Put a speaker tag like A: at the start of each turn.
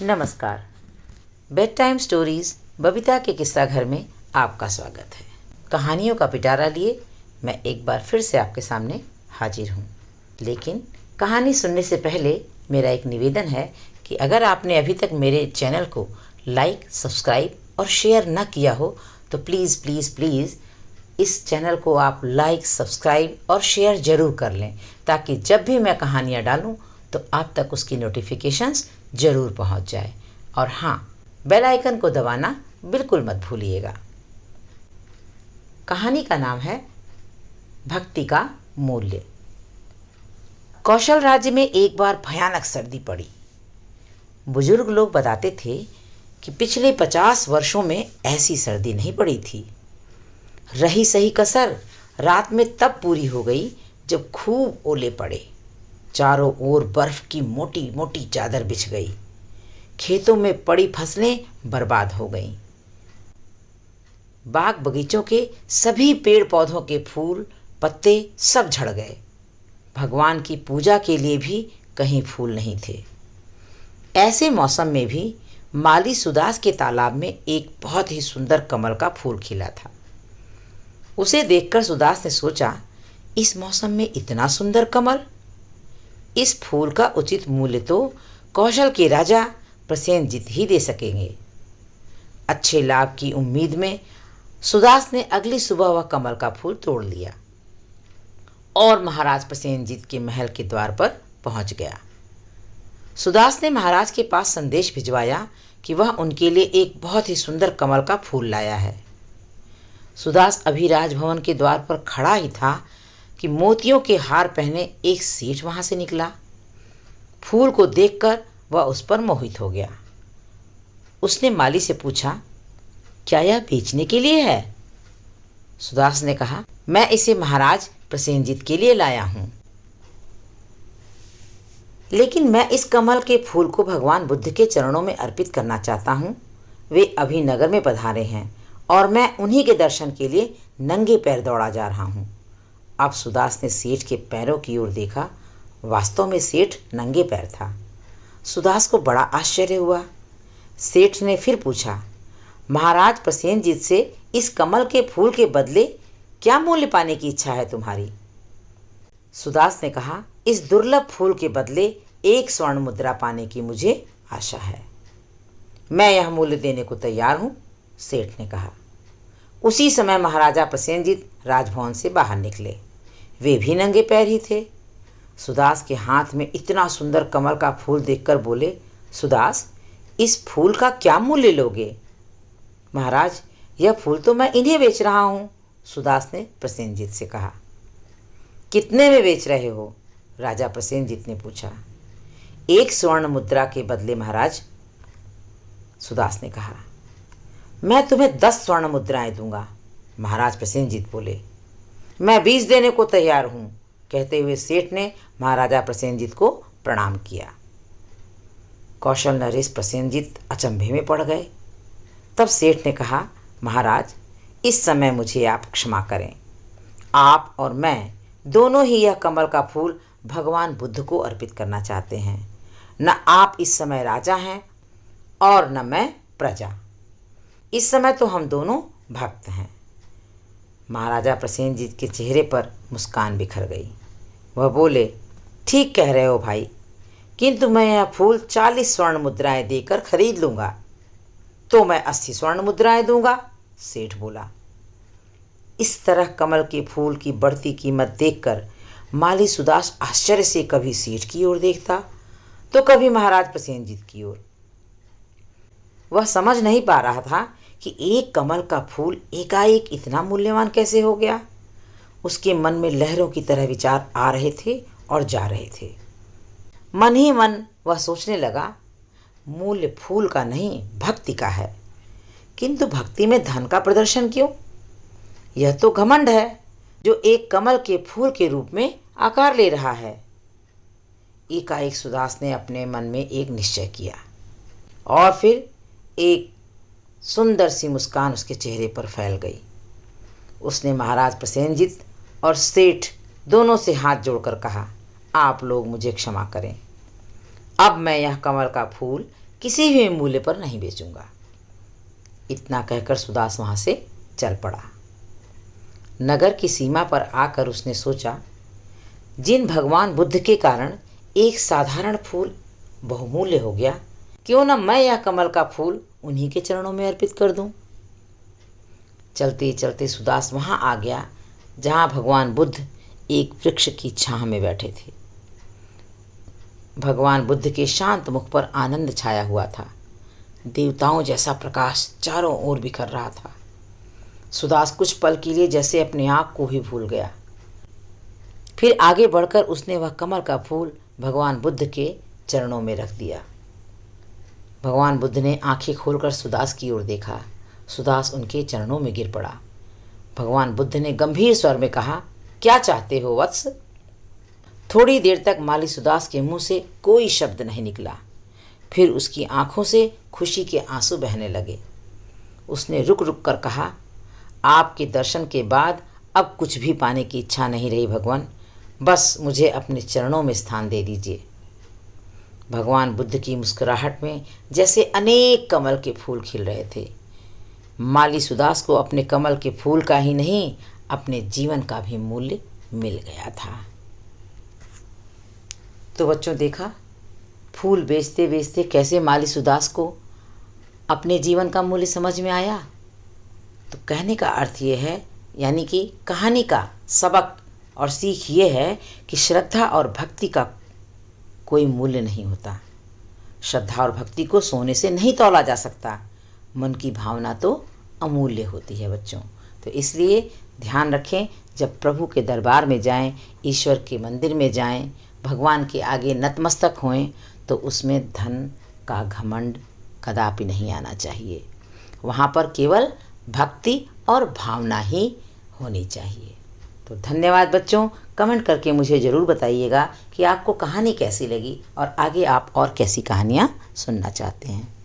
A: नमस्कार। Bed time stories Babita के किस्सा घर में आपका स्वागत है। कहानियों का पिटारा लिए मैं एक बार फिर से आपके सामने हाजिर हूँ। लेकिन कहानी सुनने से पहले मेरा एक निवेदन है कि अगर आपने अभी तक मेरे चैनल को लाइक, सब्सक्राइब और शेयर न किया हो तो प्लीज़ प्लीज़ प्लीज़ इस चैनल को आप लाइक, सब्सक्राइब और शेयर ज़रूर कर लें, ताकि जब भी मैं कहानियाँ डालूँ तो आप तक उसकी नोटिफिकेशंस ज़रूर पहुंच जाए। और हाँ, बेल आइकन को दबाना बिल्कुल मत भूलिएगा। कहानी का नाम है भक्ति का मूल्य। कौशल राज्य में एक बार भयानक सर्दी पड़ी। बुजुर्ग लोग बताते थे कि पिछले 50 वर्षों में ऐसी सर्दी नहीं पड़ी थी। रही सही कसर रात में तब पूरी हो गई जब खूब ओले पड़े। चारों ओर बर्फ की मोटी मोटी चादर बिछ गई। खेतों में पड़ी फसलें बर्बाद हो गईं। बाग बगीचों के सभी पेड़ पौधों के फूल पत्ते सब झड़ गए। भगवान की पूजा के लिए भी कहीं फूल नहीं थे। ऐसे मौसम में भी माली सुदास के तालाब में एक बहुत ही सुंदर कमल का फूल खिला था। उसे देखकर सुदास ने सोचा, इस मौसम में इतना सुंदर कमल, इस फूल का उचित मूल्य तो कौशल के राजा प्रसेनजीत ही दे सकेंगे। अच्छे लाभ की उम्मीद में सुदास ने अगली सुबह वह कमल का फूल तोड़ लिया और महाराज प्रसेनजीत के महल के द्वार पर पहुंच गया। सुदास ने महाराज के पास संदेश भिजवाया कि वह उनके लिए एक बहुत ही सुंदर कमल का फूल लाया है। सुदास अभी राजभवन के द्वार पर खड़ा ही था कि मोतियों के हार पहने एक सेठ वहां से निकला। फूल को देखकर वह उस पर मोहित हो गया। उसने माली से पूछा, क्या यह बेचने के लिए है? सुदास ने कहा, मैं इसे महाराज प्रसेनजीत के लिए लाया हूं। लेकिन मैं इस कमल के फूल को भगवान बुद्ध के चरणों में अर्पित करना चाहता हूं। वे अभी नगर में पधारे हैं और मैं उन्हीं के दर्शन के लिए नंगे पैर दौड़ा जा रहा हूं। अब सुदास ने सेठ के पैरों की ओर देखा। वास्तव में सेठ नंगे पैर था। सुदास को बड़ा आश्चर्य हुआ। सेठ ने फिर पूछा, महाराज प्रसेनजीत से इस कमल के फूल के बदले क्या मूल्य पाने की इच्छा है तुम्हारी? सुदास ने कहा, इस दुर्लभ फूल के बदले 1 स्वर्ण मुद्रा पाने की मुझे आशा है। मैं यह मूल्य देने को तैयार हूं, सेठ ने कहा। उसी समय महाराजा प्रसेनजीत राजभवन से बाहर निकले। वे भी नंगे पैर ही थे। सुदास के हाथ में इतना सुंदर कमल का फूल देखकर बोले, सुदास, इस फूल का क्या मूल्य लोगे? महाराज, यह फूल तो मैं इन्हें बेच रहा हूं, सुदास ने प्रसेनजीत से कहा। कितने में बेच रहे हो? राजा प्रसेनजीत ने पूछा। 1 स्वर्ण मुद्रा के बदले महाराज, सुदास ने कहा। मैं तुम्हें 10 स्वर्ण मुद्राएं दूंगा, महाराज प्रसेनजीत बोले। मैं 20 देने को तैयार हूं, कहते हुए सेठ ने महाराजा प्रसेनजीत को प्रणाम किया। कौशल नरेश प्रसेनजीत अचंभे में पड़ गए। तब सेठ ने कहा, महाराज, इस समय मुझे आप क्षमा करें। आप और मैं दोनों ही यह कमल का फूल भगवान बुद्ध को अर्पित करना चाहते हैं। न आप इस समय राजा हैं और न मैं प्रजा। इस समय तो हम दोनों भक्त हैं। महाराजा प्रसेनजीत के चेहरे पर मुस्कान बिखर गई। वह बोले, ठीक कह रहे हो भाई, किंतु मैं यह फूल 40 स्वर्ण मुद्राएं देकर खरीद लूंगा। तो मैं 80 स्वर्ण मुद्राएं दूंगा, सेठ बोला। इस तरह कमल के फूल की बढ़ती कीमत देखकर माली सुदास आश्चर्य से कभी सेठ की ओर देखता तो कभी महाराज प्रसेनजीत की ओर। वह समझ नहीं पा रहा था कि एक कमल का फूल एकाएक इतना मूल्यवान कैसे हो गया। उसके मन में लहरों की तरह विचार आ रहे थे और जा रहे थे। मन ही मन वह सोचने लगा, मूल्य फूल का नहीं, भक्ति का है। किंतु भक्ति में धन का प्रदर्शन क्यों? यह तो घमंड है जो एक कमल के फूल के रूप में आकार ले रहा है। एकाएक सुदास ने अपने मन में एक निश्चय किया और फिर एक सुंदर सी मुस्कान उसके चेहरे पर फैल गई। उसने महाराज प्रसेनजीत और सेठ दोनों से हाथ जोड़कर कहा, आप लोग मुझे क्षमा करें। अब मैं यह कमल का फूल किसी भी मूल्य पर नहीं बेचूंगा। इतना कहकर सुदास वहां से चल पड़ा। नगर की सीमा पर आकर उसने सोचा, जिन भगवान बुद्ध के कारण एक साधारण फूल बहुमूल्य हो गया, क्यों न मैं यह कमल का फूल उन्हीं के चरणों में अर्पित कर दूं। चलते चलते सुदास वहां आ गया जहां भगवान बुद्ध एक वृक्ष की छांव में बैठे थे। भगवान बुद्ध के शांत मुख पर आनंद छाया हुआ था। देवताओं जैसा प्रकाश चारों ओर बिखर रहा था। सुदास कुछ पल के लिए जैसे अपने आप को ही भूल गया। फिर आगे बढ़कर उसने वह कमल का फूल भगवान बुद्ध के चरणों में रख दिया। भगवान बुद्ध ने आंखें खोलकर सुदास की ओर देखा। सुदास उनके चरणों में गिर पड़ा। भगवान बुद्ध ने गंभीर स्वर में कहा, क्या चाहते हो वत्स? थोड़ी देर तक माली सुदास के मुंह से कोई शब्द नहीं निकला। फिर उसकी आंखों से खुशी के आंसू बहने लगे। उसने रुक रुक कर कहा, आपके दर्शन के बाद अब कुछ भी पाने की इच्छा नहीं रही भगवान, बस मुझे अपने चरणों में स्थान दे दीजिए। भगवान बुद्ध की मुस्कुराहट में जैसे अनेक कमल के फूल खिल रहे थे। माली सुदास को अपने कमल के फूल का ही नहीं, अपने जीवन का भी मूल्य मिल गया था। तो बच्चों, देखा फूल बेचते बेचते कैसे माली सुदास को अपने जीवन का मूल्य समझ में आया। तो कहने का अर्थ ये है, यानी कि कहानी का सबक और सीख ये है कि श्रद्धा और भक्ति का कोई मूल्य नहीं होता। श्रद्धा और भक्ति को सोने से नहीं तौला जा सकता। मन की भावना तो अमूल्य होती है बच्चों। तो इसलिए ध्यान रखें, जब प्रभु के दरबार में जाएं, ईश्वर के मंदिर में जाएं, भगवान के आगे नतमस्तक होएं, तो उसमें धन का घमंड कदापि नहीं आना चाहिए। वहाँ पर केवल भक्ति और भावना ही होनी चाहिए। तो धन्यवाद बच्चों। कमेंट करके मुझे ज़रूर बताइएगा कि आपको कहानी कैसी लगी और आगे आप और कैसी कहानियाँ सुनना चाहते हैं।